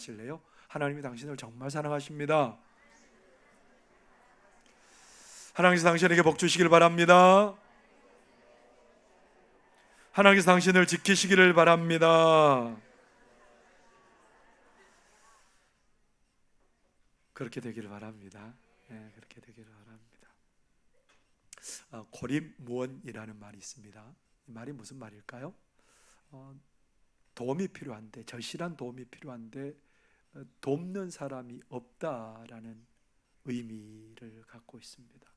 하실래요? 하나님이 당신을 정말 사랑하십니다. 하나님께서 당신에게 복 주시길 바랍니다. 하나님께서 당신을 지키시기를 바랍니다. 그렇게 되기를 바랍니다. 네, 그렇게 되기를 바랍니다. 고립무원이라는 말이 있습니다. 이 말이 무슨 말일까요? 도움이 필요한데, 절실한 도움이 필요한데 돕는 사람이 없다라는 의미를 갖고 있습니다.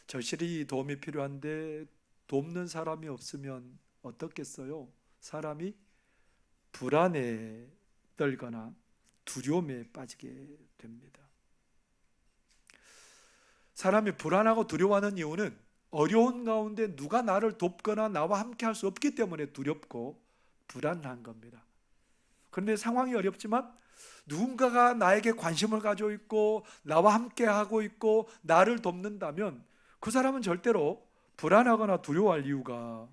절실히 도움이 필요한데 돕는 사람이 없으면 어떻겠어요? 사람이 불안에 떨거나 두려움에 빠지게 됩니다. 사람이 불안하고 두려워하는 이유는 어려운 가운데 누가 나를 돕거나 나와 함께 할 수 없기 때문에 두렵고 불안한 겁니다. 그런데 상황이 어렵지만 누군가가 나에게 관심을 가지고 있고 나와 함께 하고 있고 나를 돕는다면 그 사람은 절대로 불안하거나 두려워할 이유가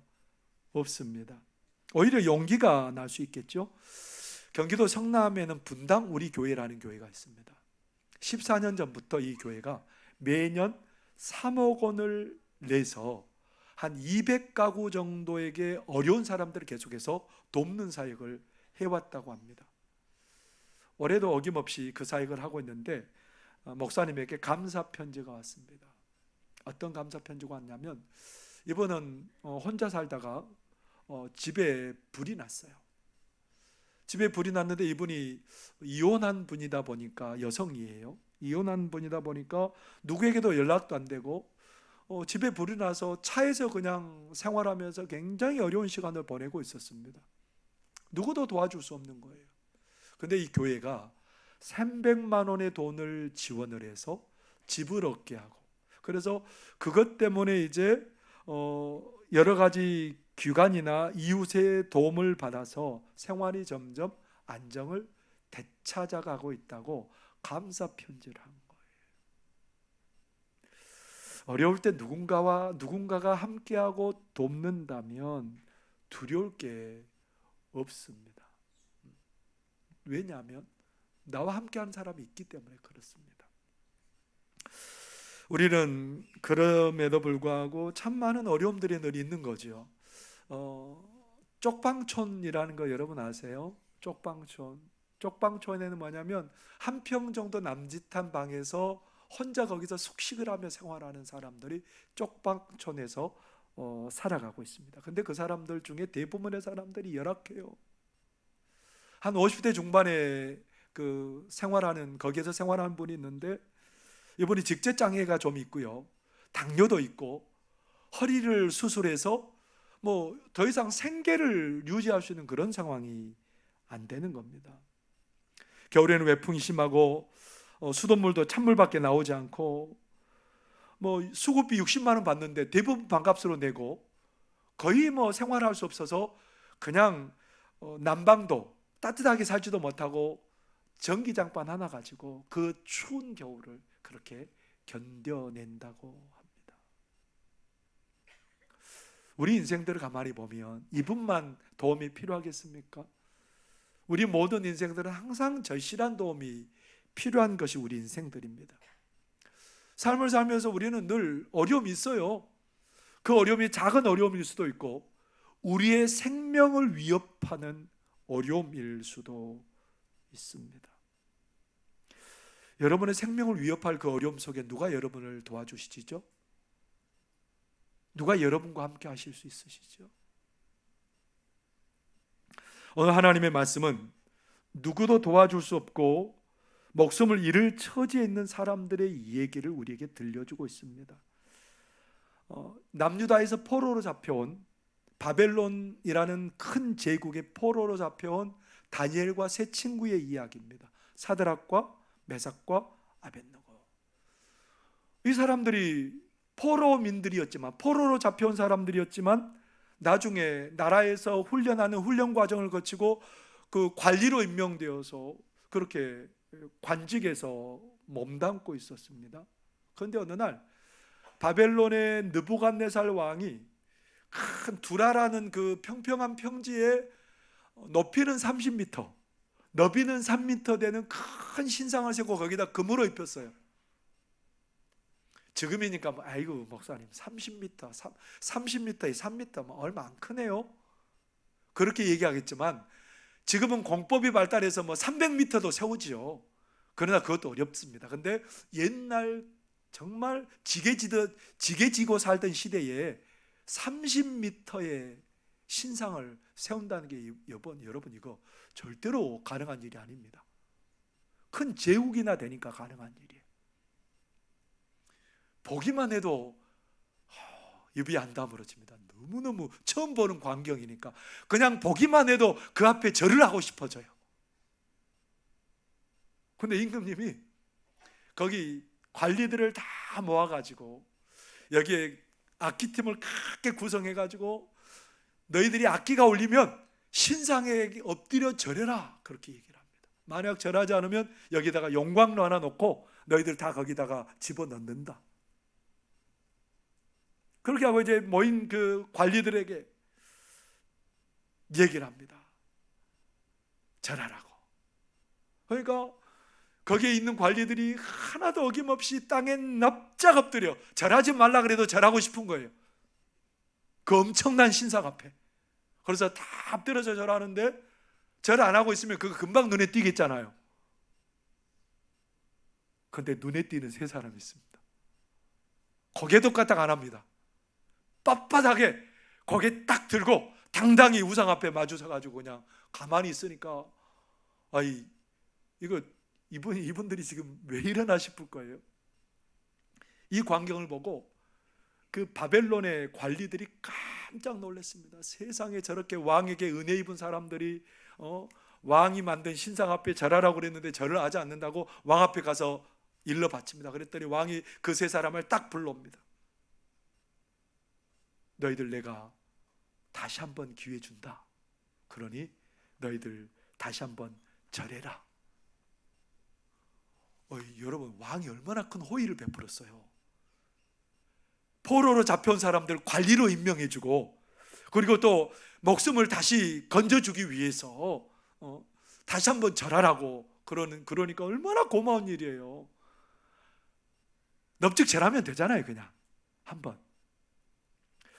없습니다. 오히려 용기가 날 수 있겠죠. 경기도 성남에는 분당 우리 교회라는 교회가 있습니다. 14년 전부터 이 교회가 매년 3억 원을 내서 한 200가구 정도에게 어려운 사람들을 계속해서 돕는 사역을 해왔다고 합니다. 올해도 어김없이 그 사역을 하고 있는데 목사님에게 감사 편지가 왔습니다. 어떤 감사 편지가 왔냐면 이분은 혼자 살다가 집에 불이 났어요. 집에 불이 났는데 이분이 이혼한 분이다 보니까, 여성이에요. 이혼한 분이다 보니까 누구에게도 연락도 안 되고 집에 불이 나서 차에서 그냥 생활하면서 굉장히 어려운 시간을 보내고 있었습니다. 누구도 도와줄 수 없는 거예요. 근데 이 교회가 300만 원의 돈을 지원을 해서 집을 얻게 하고, 그래서 그것 때문에 이제 여러 가지 기관이나 이웃의 도움을 받아서 생활이 점점 안정을 되찾아가고 있다고 감사 편지를 한 거예요. 어려울 때 누군가가 함께하고 돕는다면 두려울 게 없습니다. 왜냐하면 나와 함께하는 사람이 있기 때문에 그렇습니다. 우리는 그럼에도 불구하고 참 많은 어려움들이 늘 있는 거죠. 쪽방촌이라는 거 여러분 아세요? 쪽방촌에는 뭐냐면 한 평 정도 남짓한 방에서 혼자 거기서 숙식을 하며 생활하는 사람들이 쪽방촌에서 살아가고 있습니다. 근데 그 사람들 중에 대부분의 사람들이 열악해요. 한 50대 중반에 거기에서 생활하는 분이 있는데, 이분이 직제장애가 좀 있고요, 당뇨도 있고, 허리를 수술해서 뭐 더 이상 생계를 유지할 수 있는 그런 상황이 안 되는 겁니다. 겨울에는 외풍이 심하고 수돗물도 찬물밖에 나오지 않고, 뭐 수급비 60만 원 받는데 대부분 반값으로 내고, 거의 뭐 생활할 수 없어서 그냥 난방도 따뜻하게 살지도 못하고 전기장판 하나 가지고 그 추운 겨울을 그렇게 견뎌낸다고 합니다. 우리 인생들을 가만히 보면 이분만 도움이 필요하겠습니까? 우리 모든 인생들은 항상 절실한 도움이 필요한 것이 우리 인생들입니다. 삶을 살면서 우리는 늘 어려움이 있어요. 그 어려움이 작은 어려움일 수도 있고 우리의 생명을 위협하는 어려움일 수도 있습니다. 여러분의 생명을 위협할 그 어려움 속에 누가 여러분을 도와주시죠? 누가 여러분과 함께 하실 수 있으시죠? 오늘 하나님의 말씀은 누구도 도와줄 수 없고 목숨을 잃을 처지에 있는 사람들의 이야기를 우리에게 들려주고 있습니다. 남유다에서 포로로 잡혀온, 바벨론이라는 큰 제국의 포로로 잡혀온 다니엘과 세 친구의 이야기입니다. 사드락과 메삭과 아벳느고. 이 사람들이 포로민들이었지만, 포로로 잡혀온 사람들이었지만 나중에 나라에서 훈련하는 훈련 과정을 거치고 그 관리로 임명되어서 그렇게 관직에서 몸담고 있었습니다. 그런데 어느 날 바벨론의 느부갓네살 왕이 큰 두라라는 그 평평한 평지에 높이는 30m, 너비는 3m 되는 큰 신상을 세우고 거기다 금으로 입혔어요. 지금이니까 뭐, 아이고 목사님 30m, 30m에 3m 뭐 얼마 안 크네요, 그렇게 얘기하겠지만 지금은 공법이 발달해서 뭐 300m도 세우지요. 그러나 그것도 어렵습니다. 근데 옛날 정말 지게지고 살던 시대에 30m의 신상을 세운다는 게 여러분 이거 절대로 가능한 일이 아닙니다. 큰 제국이나 되니까 가능한 일이에요. 보기만 해도 입이 안 다물어집니다. 너무너무 처음 보는 광경이니까 그냥 보기만 해도 그 앞에 절을 하고 싶어져요. 근데 임금님이 거기 관리들을 다 모아가지고 여기에 악기팀을 크게 구성해가지고 너희들이 악기가 울리면 신상에 엎드려 절해라, 그렇게 얘기를 합니다. 만약 절하지 않으면 여기다가 용광로 하나 놓고 너희들 다 거기다가 집어넣는다. 그렇게 하고 이제 모인 그 관리들에게 얘기를 합니다. 절하라고. 그러니까 거기에 있는 관리들이 하나도 어김없이 땅에 납작 엎드려 절하지 말라 그래도 절하고 싶은 거예요. 그 엄청난 신상 앞에. 그래서 다 엎드려서 절하는데 절 안 하고 있으면 그거 금방 눈에 띄겠잖아요. 그런데 눈에 띄는 세 사람이 있습니다. 고개도 까딱 안 합니다. 빳빳하게 고개 딱 들고 당당히 우상 앞에 마주 서가지고 그냥 가만히 있으니까 아이 이거 이분들이 지금 왜 이러나 싶을 거예요. 이 광경을 보고 그 바벨론의 관리들이 깜짝 놀랐습니다. 세상에 저렇게 왕에게 은혜 입은 사람들이 왕이 만든 신상 앞에 절하라고 그랬는데 절을 하지 않는다고 왕 앞에 가서 일러 바칩니다. 그랬더니 왕이 그 세 사람을 딱 불러옵니다. 너희들 내가 다시 한번 기회 준다. 그러니 너희들 다시 한번 절해라. 여러분, 왕이 얼마나 큰 호의를 베풀었어요. 포로로 잡혀온 사람들 관리로 임명해주고, 그리고 또 목숨을 다시 건져주기 위해서 다시 한번 절하라고 그러니까 얼마나 고마운 일이에요. 넙죽 절하면 되잖아요, 그냥 한번.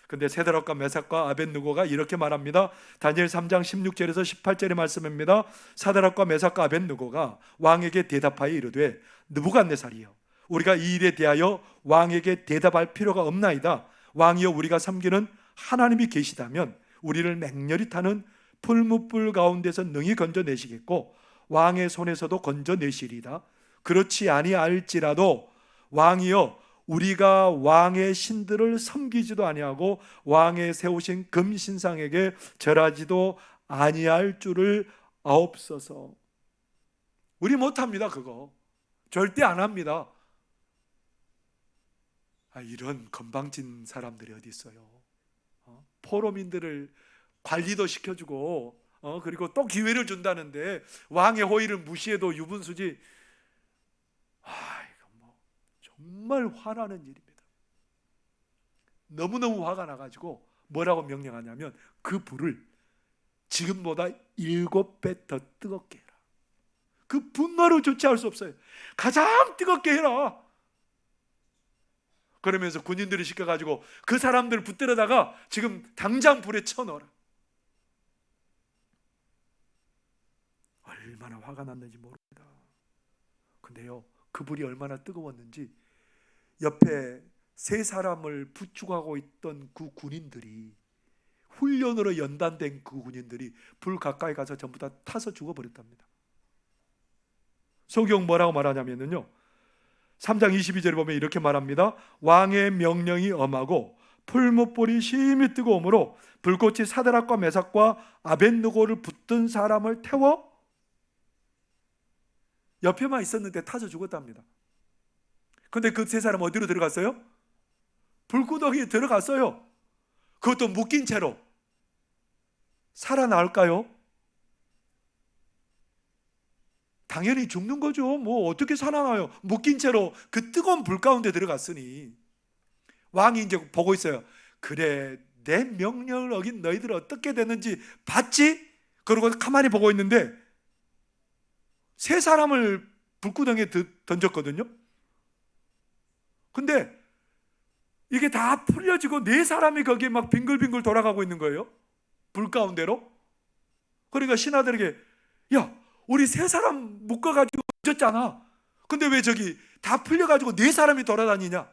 근데 세드락과 메삭과 아벳느고가 이렇게 말합니다. 다니엘 3장 16절에서 18절의 말씀입니다. 사드락과 메삭과 아벳느고가 왕에게 대답하여 이르되 느부갓네살이여, 우리가 이 일에 대하여 왕에게 대답할 필요가 없나이다. 왕이여, 우리가 섬기는 하나님이 계시다면 우리를 맹렬히 타는 풀무불 가운데서 능히 건져내시겠고 왕의 손에서도 건져내시리이다. 그렇지 아니할지라도 왕이여, 우리가 왕의 신들을 섬기지도 아니하고 왕의 세우신 금신상에게 절하지도 아니할 줄을 아옵소서. 우리 못합니다. 그거 절대 안 합니다. 이런 건방진 사람들이 어디 있어요. 포로민들을 관리도 시켜주고 그리고 또 기회를 준다는데 왕의 호의를 무시해도 유분수지. 정말 화나는 일입니다. 너무너무 화가 나가지고 뭐라고 명령하냐면 그 불을 지금보다 7배 더 뜨겁게 해라. 그 분노를 조치할 수 없어요. 가장 뜨겁게 해라. 그러면서 군인들을 시켜가지고 그 사람들을 붙들어다가 지금 당장 불에 쳐넣어라. 얼마나 화가 났는지 모릅니다. 근데요, 그 불이 얼마나 뜨거웠는지 옆에 세 사람을 부축하고 있던 그 군인들이, 훈련으로 연단된 그 군인들이 불 가까이 가서 전부 다 타서 죽어버렸답니다. 성경 뭐라고 말하냐면요, 3장 22절에 보면 이렇게 말합니다. 왕의 명령이 엄하고 풀무불이 심히 뜨거우므로 불꽃이 사드락과 메삭과 아벳느고를 붙든 사람을 태워 옆에만 있었는데 타서 죽었답니다. 근데 그 세 사람 어디로 들어갔어요? 불구덩이에 들어갔어요. 그것도 묶인 채로. 살아나올까요? 당연히 죽는 거죠. 뭐 어떻게 살아나요? 묶인 채로 그 뜨거운 불 가운데 들어갔으니. 왕이 이제 보고 있어요. 그래, 내 명령을 어긴 너희들 어떻게 됐는지 봤지? 그러고 가만히 보고 있는데 세 사람을 불구덩이에 던졌거든요. 근데 이게 다 풀려지고 네 사람이 거기에 막 빙글빙글 돌아가고 있는 거예요. 불 가운데로. 그러니까 신하들에게, 야, 우리 세 사람 묶어가지고 던졌잖아. 근데 왜 저기 다 풀려가지고 네 사람이 돌아다니냐?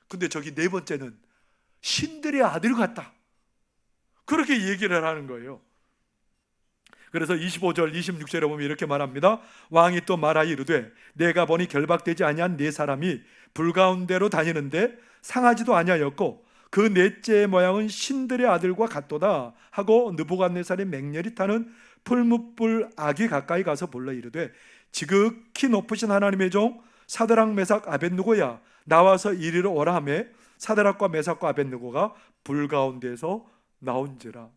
근데 저기 네 번째는 신들의 아들 같다, 그렇게 얘기를 하는 거예요. 그래서 25절 26절에 보면 이렇게 말합니다. 왕이 또 말하여 이르되 내가 보니 결박되지 아니한 네 사람이 불 가운데로 다니는데 상하지도 아니하였고 그 넷째의 모양은 신들의 아들과 같도다 하고 느부갓네살이 맹렬히 타는 풀무불 악이 가까이 가서 불러 이르되 지극히 높으신 하나님의 종 사드락 메삭 아벳느고야 나와서 이리로 오라 하며 사드락과 메삭과 아벳느고가 불 가운데서 나온지라.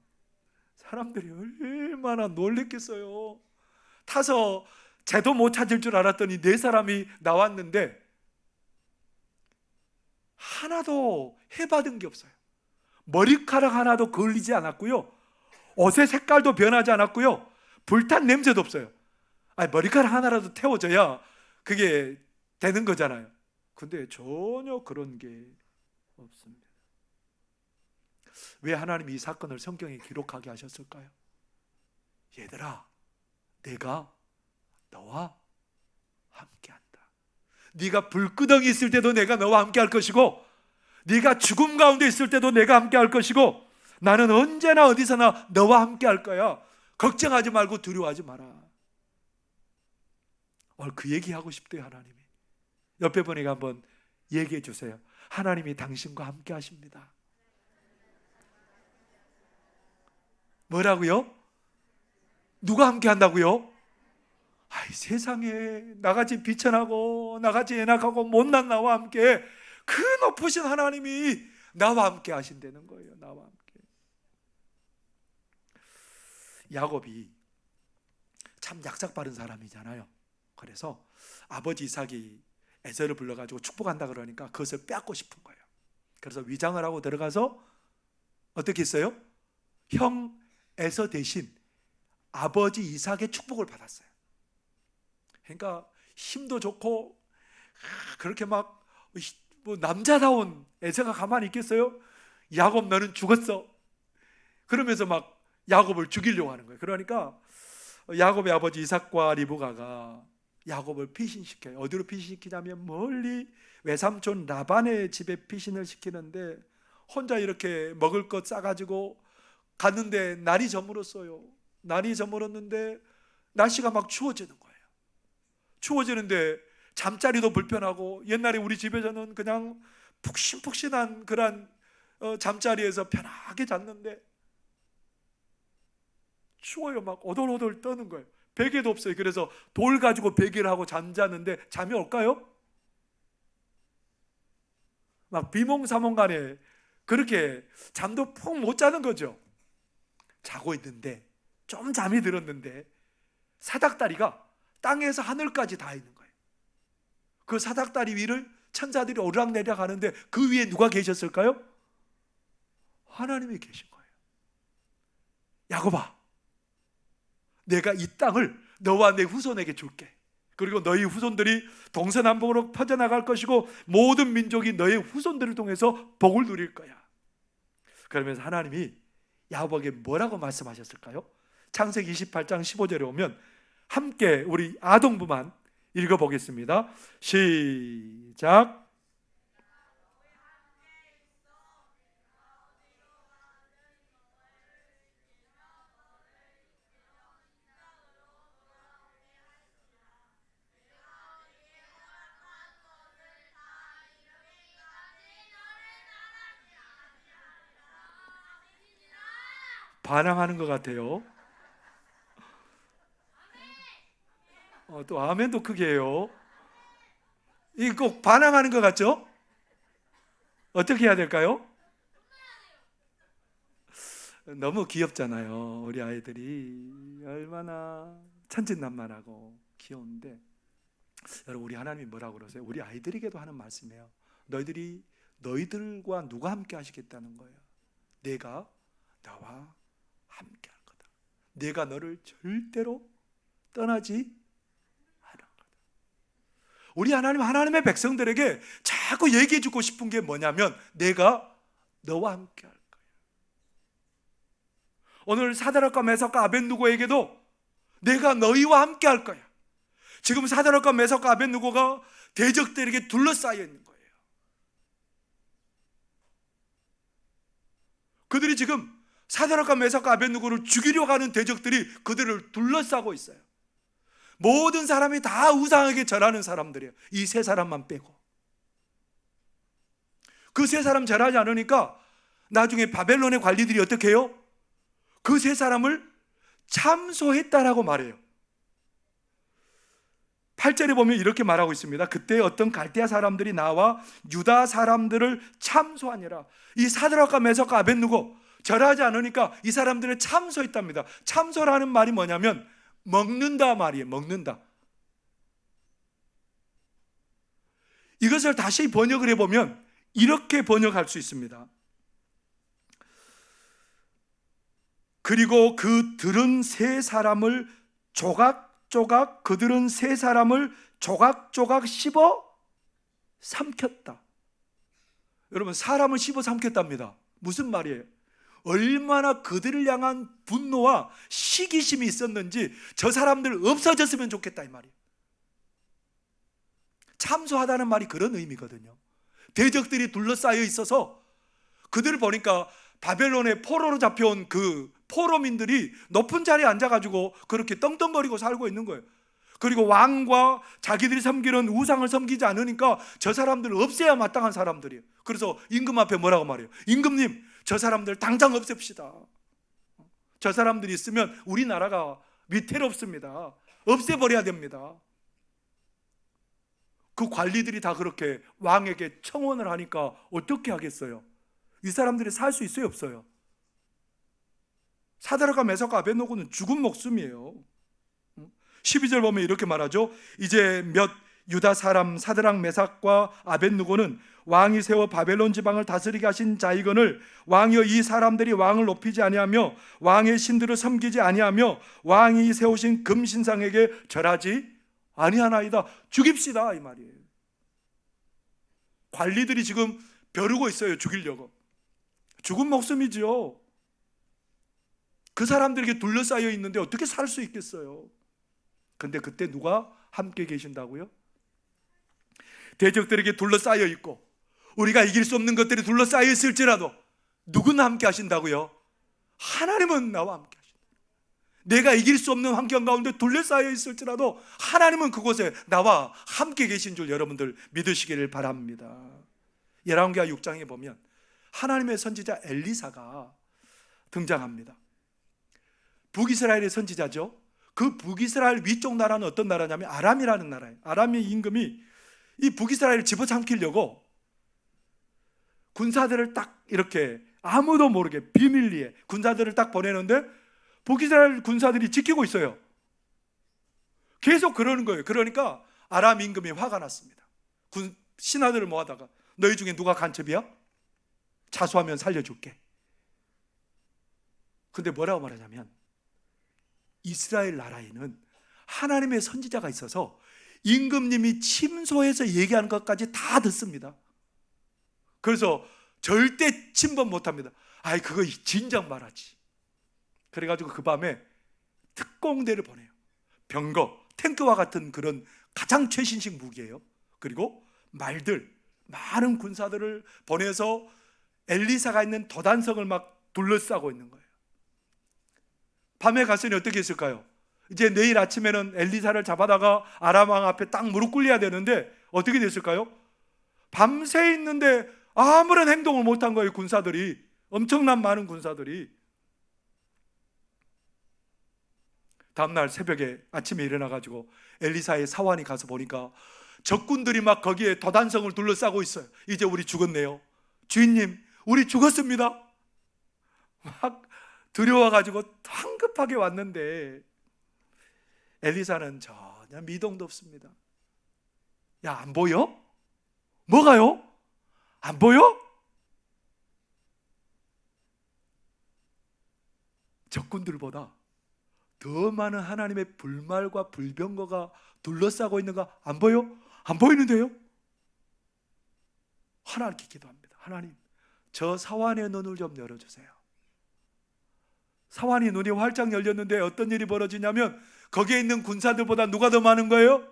사람들이 얼마나 놀랬겠어요. 타서 쟤도 못 찾을 줄 알았더니 네 사람이 나왔는데 하나도 해받은 게 없어요. 머리카락 하나도 걸리지 않았고요, 옷의 색깔도 변하지 않았고요, 불탄 냄새도 없어요. 아니, 머리카락 하나라도 태워져야 그게 되는 거잖아요. 근데 전혀 그런 게 없습니다. 왜 하나님이 이 사건을 성경에 기록하게 하셨을까요? 얘들아, 내가 너와 함께한다. 네가 불구덩이 있을 때도 내가 너와 함께할 것이고 네가 죽음 가운데 있을 때도 내가 함께할 것이고 나는 언제나 어디서나 너와 함께할 거야. 걱정하지 말고 두려워하지 마라. 오늘 그 얘기하고 싶대요. 하나님이 옆에 분에게 한번 얘기해 주세요. 하나님이 당신과 함께 하십니다. 뭐라고요? 누가 함께 한다고요? 아이, 세상에 나같이 비천하고 나같이 연약하고 못난 나와 함께 그 높으신 하나님이 나와 함께 하신다는 거예요. 나와 함께. 야곱이 참 약삭 빠른 사람이잖아요. 그래서 아버지 이삭이 에서를 불러가지고 축복한다 그러니까 그것을 빼앗고 싶은 거예요. 그래서 위장을 하고 들어가서 어떻게 했어요? 형 에서 대신 아버지 이삭의 축복을 받았어요. 그러니까 힘도 좋고 그렇게 막 뭐 남자다운 에서가 가만히 있겠어요? 야곱 너는 죽었어, 그러면서 막 야곱을 죽이려고 하는 거예요. 그러니까 야곱의 아버지 이삭과 리브가가 야곱을 피신시켜요. 어디로 피신시키냐면 멀리 외삼촌 라반의 집에 피신을 시키는데 혼자 이렇게 먹을 것 싸가지고 갔는데 날이 저물었어요. 날이 저물었는데 날씨가 막 추워지는 거예요. 추워지는데 잠자리도 불편하고, 옛날에 우리 집에서는 그냥 푹신푹신한 그런 잠자리에서 편하게 잤는데 추워요. 막 오돌오돌 떠는 거예요. 베개도 없어요. 그래서 돌 가지고 베개를 하고 잠자는데 잠이 올까요? 막 비몽사몽간에 그렇게 잠도 푹 못 자는 거죠. 자고 있는데 좀 잠이 들었는데 사닥다리가 땅에서 하늘까지 닿아 있는 거예요. 그 사닥다리 위를 천사들이 오르락내리락 하는데 그 위에 누가 계셨을까요? 하나님이 계신 거예요. 야곱아, 내가 이 땅을 너와 내 후손에게 줄게. 그리고 너희 후손들이 동서남북으로 퍼져나갈 것이고 모든 민족이 너의 후손들을 통해서 복을 누릴 거야. 그러면서 하나님이 야곱에게 뭐라고 말씀하셨을까요? 창세기 28장 15절에 오면 함께 우리 아동부만 읽어보겠습니다. 시작. 반항하는 것 같아요. 또 아멘도 크게 해요. 이거 꼭 반항하는 것 같죠? 어떻게 해야 될까요? 너무 귀엽잖아요. 우리 아이들이 얼마나 천진난만하고 귀여운데, 여러분, 우리 하나님이 뭐라고 그러세요? 우리 아이들에게도 하는 말씀이에요. 너희들과 누가 함께 하시겠다는 거예요. 내가 나와 함께 할 거다. 내가 너를 절대로 떠나지 않을 거다. 우리 하나님의 백성들에게 자꾸 얘기해 주고 싶은 게 뭐냐면 내가 너와 함께 할 거야. 오늘 사드락과 메삭과 아벳느고에게도 내가 너희와 함께 할 거야. 지금 사드락과 메삭과 아벳느고가 대적들에게 둘러싸여 있는 거예요. 그들이 지금 사드락과 메삭과 아벳느고를 죽이려고 하는 대적들이 그들을 둘러싸고 있어요. 모든 사람이 다 우상에게 절하는 사람들이에요. 이 세 사람만 빼고. 그 세 사람 절하지 않으니까 나중에 바벨론의 관리들이 어떻게 해요? 그 세 사람을 참소했다라고 말해요. 8절에 보면 이렇게 말하고 있습니다. 그때 어떤 갈대아 사람들이 나와 유다 사람들을 참소하니라. 이 사드락과 메삭과 아벳느고 절하지 않으니까 이 사람들을 참소했답니다. 참소라는 말이 뭐냐면 먹는다 말이에요. 먹는다. 이것을 다시 번역을 해보면 이렇게 번역할 수 있습니다. 그리고 그들은 세 사람을 조각조각 그들은 세 사람을 조각조각 씹어 삼켰다. 여러분, 사람을 씹어 삼켰답니다. 무슨 말이에요? 얼마나 그들을 향한 분노와 시기심이 있었는지 저 사람들 없어졌으면 좋겠다 이 말이에요. 참소하다는 말이 그런 의미거든요. 대적들이 둘러싸여 있어서 그들을 보니까 바벨론의 포로로 잡혀온 그 포로민들이 높은 자리에 앉아가지고 그렇게 떵떵거리고 살고 있는 거예요. 그리고 왕과 자기들이 섬기는 우상을 섬기지 않으니까 저 사람들을 없애야 마땅한 사람들이에요. 그래서 임금 앞에 뭐라고 말해요? 임금님, 저 사람들 당장 없앱시다. 저 사람들이 있으면 우리나라가 위태롭습니다. 없애버려야 됩니다. 그 관리들이 다 그렇게 왕에게 청원을 하니까 어떻게 하겠어요? 이 사람들이 살 수 있어요, 없어요? 사드락과 메삭과 아벳느고는 죽은 목숨이에요. 12절 보면 이렇게 말하죠. 이제 몇 유다 사람 사드락 메삭과 아벳느고는 왕이 세워 바벨론 지방을 다스리게 하신 자이거늘 왕이여 이 사람들이 왕을 높이지 아니하며 왕의 신들을 섬기지 아니하며 왕이 세우신 금신상에게 절하지 아니하나이다. 죽입시다 이 말이에요. 관리들이 지금 벼르고 있어요. 죽이려고. 죽은 목숨이죠. 그 사람들에게 둘러싸여 있는데 어떻게 살 수 있겠어요? 근데 그때 누가 함께 계신다고요? 대적들에게 둘러싸여 있고 우리가 이길 수 없는 것들이 둘러싸여 있을지라도 누구나 함께 하신다고요? 하나님은 나와 함께 하신다. 내가 이길 수 없는 환경 가운데 둘러싸여 있을지라도 하나님은 그곳에 나와 함께 계신 줄 여러분들 믿으시기를 바랍니다. 열왕기하 6장에 보면 하나님의 선지자 엘리사가 등장합니다. 북이스라엘의 선지자죠. 그 북이스라엘 위쪽 나라는 어떤 나라냐면 아람이라는 나라예요. 아람의 임금이 이 북이스라엘을 집어삼키려고 군사들을 딱 이렇게 아무도 모르게 비밀리에 군사들을 딱 보내는데 북이스라엘 군사들이 지키고 있어요. 계속 그러는 거예요. 그러니까 아람 임금이 화가 났습니다. 신하들을 모아다가 너희 중에 누가 간첩이야? 자수하면 살려줄게. 근데 뭐라고 말하냐면 이스라엘 나라에는 하나님의 선지자가 있어서 임금님이 침소해서 얘기하는 것까지 다 듣습니다. 그래서 절대 침범 못합니다. 아이 그거 진작 말하지. 그래가지고 그 밤에 특공대를 보내요. 병거, 탱크와 같은 그런 가장 최신식 무기예요. 그리고 말들, 많은 군사들을 보내서 엘리사가 있는 도단성을 막 둘러싸고 있는 거예요. 밤에 갔으니 어떻게 했을까요? 이제 내일 아침에는 엘리사를 잡아다가 아람 왕 앞에 딱 무릎 꿇려야 되는데 어떻게 됐을까요? 밤새 있는데 아무런 행동을 못한 거예요. 군사들이, 엄청난 많은 군사들이. 다음날 새벽에 아침에 일어나가지고 엘리사의 사환이 가서 보니까 적군들이 막 거기에 도단성을 둘러싸고 있어요. 이제 우리 죽었네요. 주인님, 우리 죽었습니다. 막 두려워가지고 황급하게 왔는데 엘리사는 전혀 미동도 없습니다. 야, 안 보여? 뭐가요? 안 보여? 적군들보다 더 많은 하나님의 불말과 불병거가 둘러싸고 있는가? 안 보여? 안 보이는데요? 하나님께 기도합니다. 하나님, 저 사환의 눈을 좀 열어주세요. 사환이 눈이 활짝 열렸는데 어떤 일이 벌어지냐면 거기에 있는 군사들보다 누가 더 많은 거예요?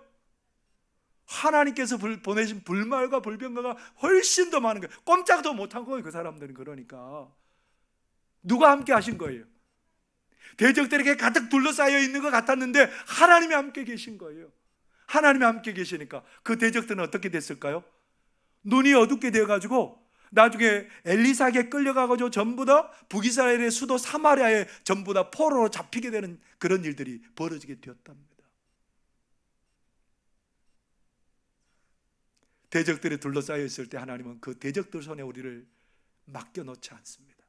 하나님께서 보내신 불말과 불병거가 훨씬 더 많은 거예요. 꼼짝도 못한 거예요, 그 사람들은. 그러니까 누가 함께 하신 거예요? 대적들에게 가득 둘러싸여 있는 것 같았는데 하나님이 함께 계신 거예요. 하나님이 함께 계시니까 그 대적들은 어떻게 됐을까요? 눈이 어둡게 되어가지고 나중에 엘리사에게 끌려가가지고 전부 다 북이스라엘의 수도 사마리아에 전부 다 포로로 잡히게 되는 그런 일들이 벌어지게 되었답니다. 대적들이 둘러싸여 있을 때 하나님은 그 대적들 손에 우리를 맡겨놓지 않습니다.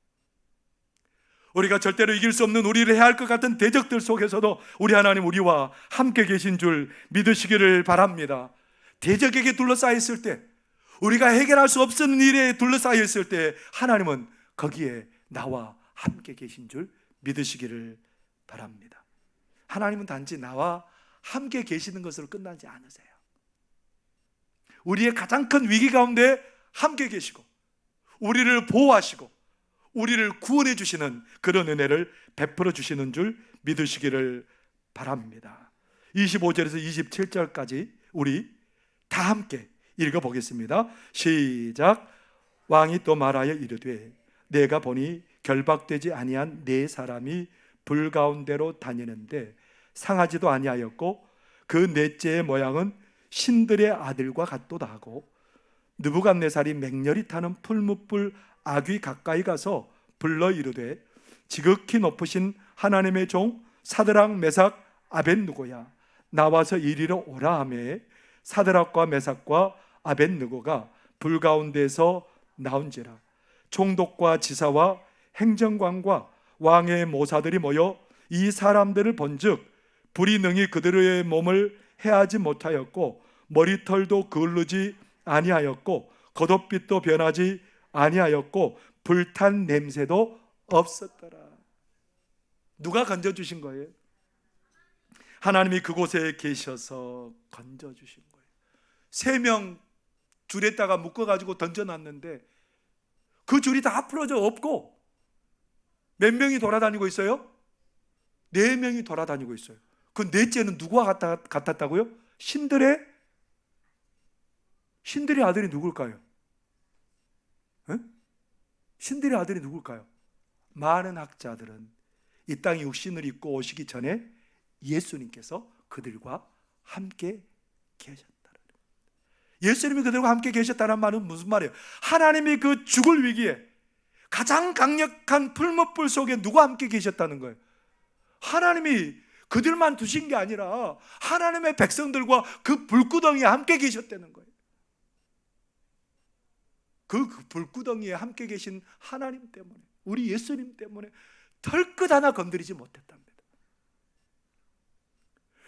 우리가 절대로 이길 수 없는, 우리를 해야 할 것 같은 대적들 속에서도 우리 하나님 우리와 함께 계신 줄 믿으시기를 바랍니다. 대적에게 둘러싸여 있을 때, 우리가 해결할 수 없는 일에 둘러싸여 있을 때 하나님은 거기에 나와 함께 계신 줄 믿으시기를 바랍니다. 하나님은 단지 나와 함께 계시는 것으로 끝나지 않으세요. 우리의 가장 큰 위기 가운데 함께 계시고 우리를 보호하시고 우리를 구원해 주시는 그런 은혜를 베풀어 주시는 줄 믿으시기를 바랍니다. 25절에서 27절까지 우리 다 함께 읽어보겠습니다. 시작. 왕이 또 말하여 이르되 내가 보니 결박되지 아니한 네 사람이 불 가운데로 다니는데 상하지도 아니하였고 그 넷째의 모양은 신들의 아들과 같도다 하고 느부갓네살이 맹렬히 타는 풀무불 아귀 가까이 가서 불러 이르되 지극히 높으신 하나님의 종 사드락 메삭 아벳느고야 나와서 이리로 오라 하매 사드락과 메삭과 아벳느고가 불 가운데서 나온지라. 총독과 지사와 행정관과 왕의 모사들이 모여 이 사람들을 본즉 불이 능히 그들의 몸을 해하지 못하였고 머리털도 그을르지 아니하였고 겉옷빛도 변하지 아니하였고 불탄 냄새도 없었더라. 누가 건져주신 거예요? 하나님이 그곳에 계셔서 건져주신 거예요. 3명 줄에다가 묶어가지고 던져놨는데 그 줄이 다 풀어져 없고 몇 명이 돌아다니고 있어요? 4명이 돌아다니고 있어요. 그 넷째는 누구와 같았다고요? 신들의 아들이 누굴까요? 에? 신들의 아들이 누굴까요? 많은 학자들은 이 땅에 육신을 입고 오시기 전에 예수님께서 그들과 함께 계셨다는, 예수님이 그들과 함께 계셨다는 말은 무슨 말이에요? 하나님이 그 죽을 위기에 가장 강력한 풀무불 속에 누가 함께 계셨다는 거예요? 하나님이 그들만 두신 게 아니라 하나님의 백성들과 그 불구덩이에 함께 계셨다는 거예요. 그 불구덩이에 함께 계신 하나님 때문에, 우리 예수님 때문에 털끝 하나 건드리지 못했답니다.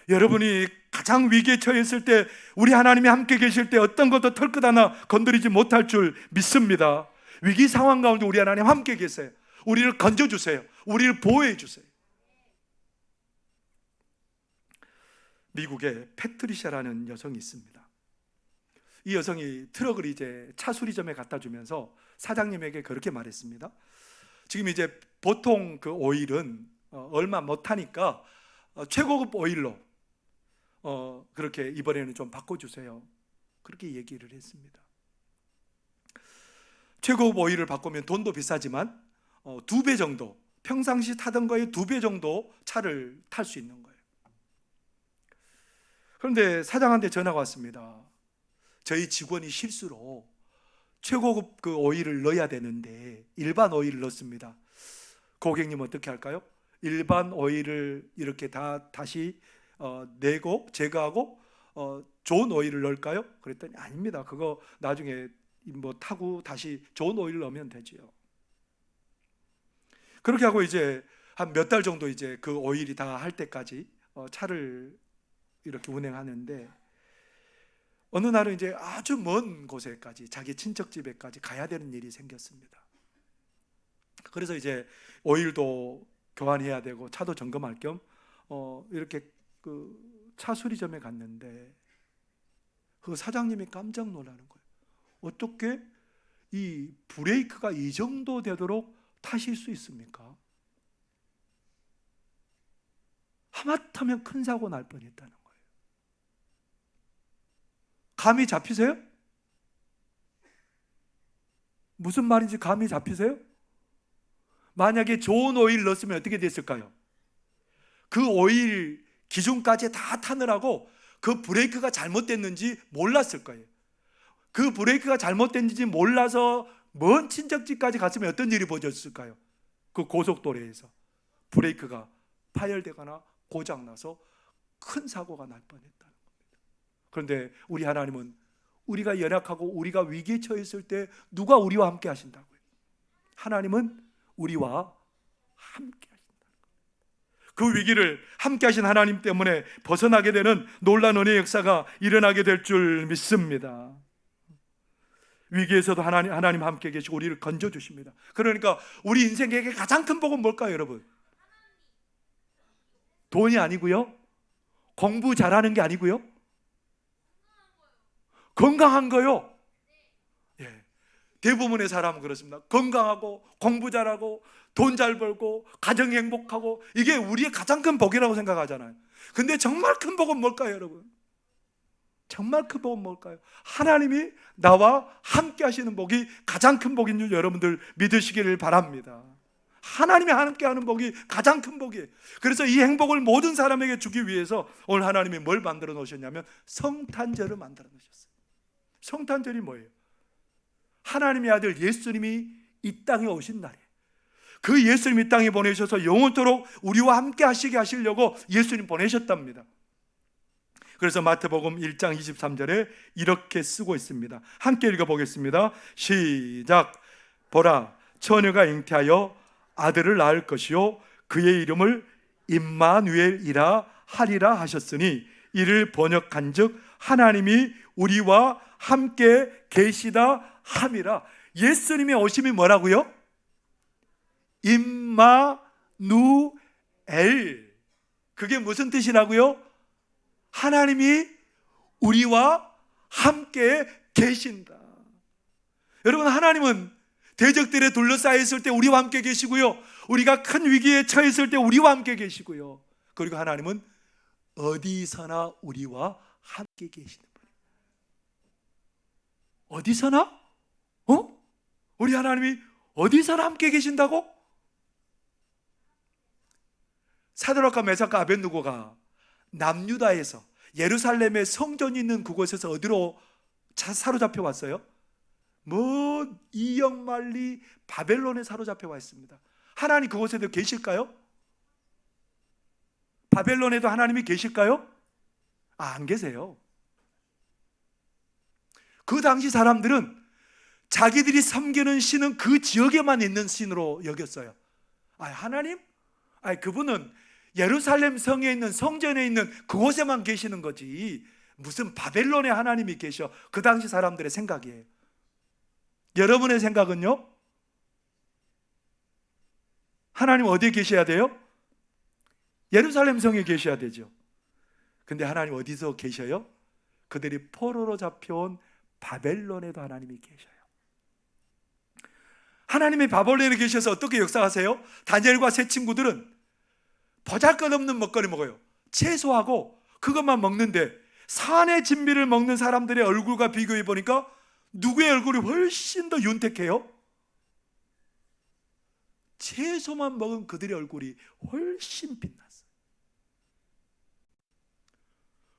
여러분이 가장 위기에 처했을 때, 우리 하나님이 함께 계실 때 어떤 것도 털끝 하나 건드리지 못할 줄 믿습니다. 위기 상황 가운데 우리 하나님 함께 계세요. 우리를 건져주세요. 우리를 보호해 주세요. 미국에 패트리샤라는 여성이 있습니다. 이 여성이 트럭을 이제 차 수리점에 갖다 주면서 사장님에게 그렇게 말했습니다. 지금 이제 보통 그 오일은 얼마 못하니까 최고급 오일로 그렇게 이번에는 좀 바꿔주세요. 그렇게 얘기를 했습니다. 최고급 오일을 바꾸면 돈도 비싸지만 2배 정도, 평상시 타던 거의 2배 정도 차를 탈 수 있는 거예요. 그런데 사장한테 전화가 왔습니다. 저희 직원이 실수로 최고급 그 오일을 넣어야 되는데 일반 오일을 넣습니다. 고객님 어떻게 할까요? 일반 오일을 이렇게 다시 내고 제거하고 좋은 오일을 넣을까요? 그랬더니 아닙니다. 그거 나중에 뭐 타고 다시 좋은 오일을 넣으면 되지요. 그렇게 하고 이제 한 몇 달 정도 이제 그 오일이 다 할 때까지 차를 이렇게 운행하는데 어느 날은 이제 아주 먼 곳에까지, 자기 친척 집에까지 가야 되는 일이 생겼습니다. 그래서 이제 오일도 교환해야 되고 차도 점검할 겸 이렇게 그 차수리점에 갔는데 그 사장님이 깜짝 놀라는 거예요. 어떻게 이 브레이크가 이 정도 되도록 타실 수 있습니까? 하마터면 큰 사고 날 뻔했다는 거예요. 감이 잡히세요? 무슨 말인지 감이 잡히세요? 만약에 좋은 오일 넣었으면 어떻게 됐을까요? 그 오일 기준까지 다 타느라고 그 브레이크가 잘못됐는지 몰랐을 거예요. 그 브레이크가 잘못됐는지 몰라서 먼 친척집까지 갔으면 어떤 일이 벌어졌을까요? 그 고속도로에서 브레이크가 파열되거나 고장나서 큰 사고가 날 뻔했다는 겁니다. 그런데 우리 하나님은 우리가 연약하고 우리가 위기에 처했을 때 누가 우리와 함께 하신다고요? 하나님은 우리와 함께 하신다는 겁니다. 그 위기를 함께 하신 하나님 때문에 벗어나게 되는 놀라운 은혜의 역사가 일어나게 될 줄 믿습니다. 위기에서도 하나님 함께 계시고 우리를 건져주십니다. 그러니까 우리 인생에게 가장 큰 복은 뭘까요, 여러분? 돈이 아니고요, 공부 잘하는 게 아니고요, 건강한 거요. 예, 대부분의 사람은 그렇습니다. 건강하고 공부 잘하고 돈 잘 벌고 가정 행복하고 이게 우리의 가장 큰 복이라고 생각하잖아요. 근데 정말 큰 복은 뭘까요, 여러분? 정말 큰 복은 뭘까요? 하나님이 나와 함께 하시는 복이 가장 큰 복인 줄 여러분들 믿으시기를 바랍니다. 하나님이 함께 하는 복이 가장 큰 복이에요. 그래서 이 행복을 모든 사람에게 주기 위해서 오늘 하나님이 뭘 만들어 놓으셨냐면 성탄절을 만들어 놓으셨어요. 성탄절이 뭐예요? 하나님의 아들 예수님이 이 땅에 오신 날이에요. 그 예수님 이 땅에 보내셔서 영원토록 우리와 함께 하시게 하시려고 예수님 보내셨답니다. 그래서 마태복음 1장 23절에 이렇게 쓰고 있습니다. 함께 읽어보겠습니다. 시작. 보라, 처녀가 잉태하여 아들을 낳을 것이요 그의 이름을 임마누엘이라 하리라 하셨으니 이를 번역한즉 하나님이 우리와 함께 계시다 함이라. 예수님의 오심이 뭐라고요? 임마누엘. 그게 무슨 뜻이라고요? 하나님이 우리와 함께 계신다. 여러분, 하나님은 대적들에 둘러싸여 있을 때 우리와 함께 계시고요, 우리가 큰 위기에 처했을 때 우리와 함께 계시고요, 그리고 하나님은 어디서나 우리와 함께 계시는 분이에요. 어디서나? 우리 하나님이 어디서나 함께 계신다고? 사드락과 메삭과 아벳느고가 남유다에서 예루살렘의 성전이 있는 그곳에서 어디로 사로잡혀 왔어요? 먼 이역만리 바벨론에 사로잡혀 와 있습니다. 하나님 그곳에도 계실까요? 바벨론에도 하나님이 계실까요? 안 계세요. 그 당시 사람들은 자기들이 섬기는 신은 그 지역에만 있는 신으로 여겼어요. 하나님? 그분은 예루살렘 성에 있는 성전에 있는 그곳에만 계시는 거지 무슨 바벨론에 하나님이 계셔. 그 당시 사람들의 생각이에요. 여러분의 생각은요? 하나님 어디에 계셔야 돼요? 예루살렘 성에 계셔야 되죠. 근데 하나님 어디서 계셔요? 그들이 포로로 잡혀온 바벨론에도 하나님이 계셔요. 하나님이 바벨론에 계셔서 어떻게 역사하세요? 다니엘과 세 친구들은 보잘것없는 먹거리 먹어요. 채소하고 그것만 먹는데 산의 진미를 먹는 사람들의 얼굴과 비교해 보니까 누구의 얼굴이 훨씬 더 윤택해요? 채소만 먹은 그들의 얼굴이 훨씬 빛났어요.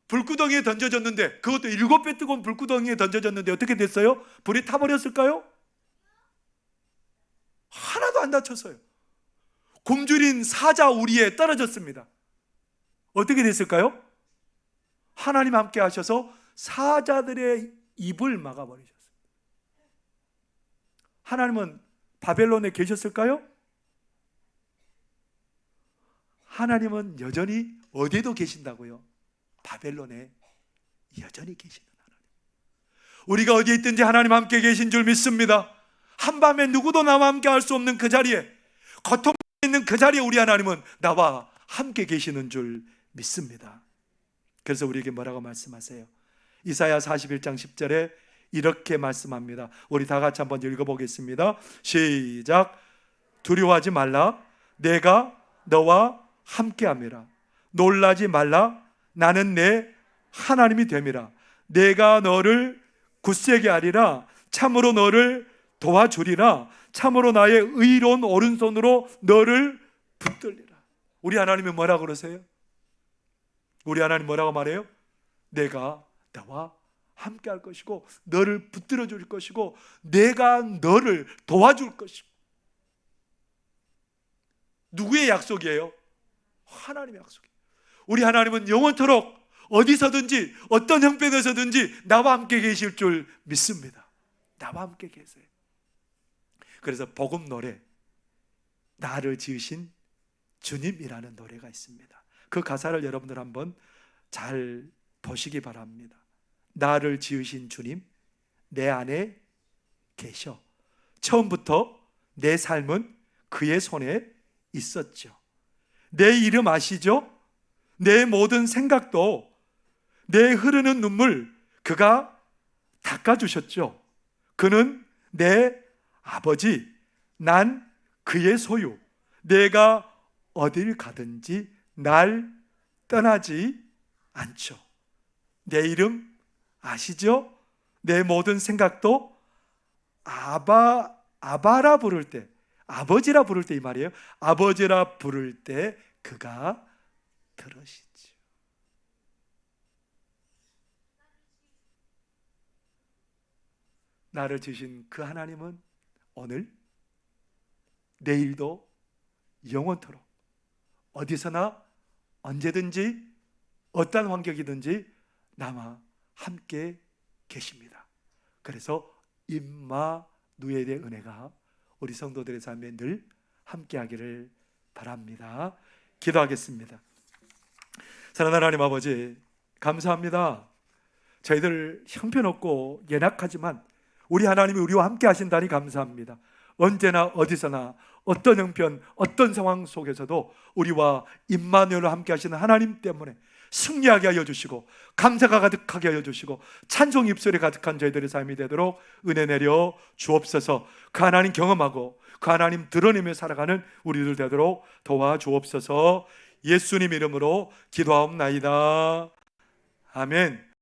불구덩이에 던져졌는데, 그것도 7배 뜨거운 불구덩이에 던져졌는데 어떻게 됐어요? 불이 타버렸을까요? 하나도 안 다쳤어요. 굶주린 사자 우리에 떨어졌습니다. 어떻게 됐을까요? 하나님 함께 하셔서 사자들의 입을 막아버리셨어요. 하나님은 바벨론에 계셨을까요? 하나님은 여전히 어디에도 계신다고요? 바벨론에 여전히 계시는 하나님. 우리가 어디에 있든지 하나님 함께 계신 줄 믿습니다. 한밤에 누구도 나와 함께 할 수 없는 그 자리에, 고통 있는 그 자리에 우리 하나님은 나와 함께 계시는 줄 믿습니다. 그래서 우리에게 뭐라고 말씀하세요? 이사야 41장 10절에 이렇게 말씀합니다. 우리 다 같이 한번 읽어보겠습니다. 시작. 두려워하지 말라. 내가 너와 함께함이라. 놀라지 말라. 나는 내 하나님이 됨이라. 내가 너를 굳세게 하리라. 참으로 너를 도와주리라. 참으로 나의 의로운 오른손으로 너를 붙들리라. 우리 하나님이 뭐라고 그러세요? 우리 하나님 뭐라고 말해요? 내가 너와 함께 할 것이고 너를 붙들어 줄 것이고 내가 너를 도와줄 것이고. 누구의 약속이에요? 하나님의 약속이에요. 우리 하나님은 영원토록 어디서든지 어떤 형편에서든지 나와 함께 계실 줄 믿습니다. 나와 함께 계세요. 그래서 복음 노래, 나를 지으신 주님이라는 노래가 있습니다. 그 가사를 여러분들 한번 잘 보시기 바랍니다. 나를 지으신 주님, 내 안에 계셔. 처음부터 내 삶은 그의 손에 있었죠. 내 이름 아시죠? 내 모든 생각도, 내 흐르는 눈물 그가 닦아주셨죠. 그는 내 아버지, 난 그의 소유. 내가 어딜 가든지 날 떠나지 않죠. 내 이름 아시죠? 내 모든 생각도 아바라 부를 때, 아버지라 부를 때 이 말이에요. 아버지라 부를 때 그가 들으시죠. 나를 주신 그 하나님은 오늘, 내일도 영원토록 어디서나 언제든지 어떤 환경이든지 나와 함께 계십니다. 그래서 임마누엘의 은혜가 우리 성도들의 삶에 늘 함께하기를 바랍니다. 기도하겠습니다. 사랑하는 하나님 아버지, 감사합니다. 저희들 형편없고 연약하지만 우리 하나님이 우리와 함께 하신다니 감사합니다. 언제나 어디서나 어떤 형편, 어떤 상황 속에서도 우리와 임마누엘과 함께 하시는 하나님 때문에 승리하게 하여 주시고 감사가 가득하게 하여 주시고 찬송 입술에 가득한 저희들의 삶이 되도록 은혜 내려 주옵소서. 그 하나님 경험하고 그 하나님 드러내며 살아가는 우리들 되도록 도와주옵소서. 예수님 이름으로 기도하옵나이다. 아멘.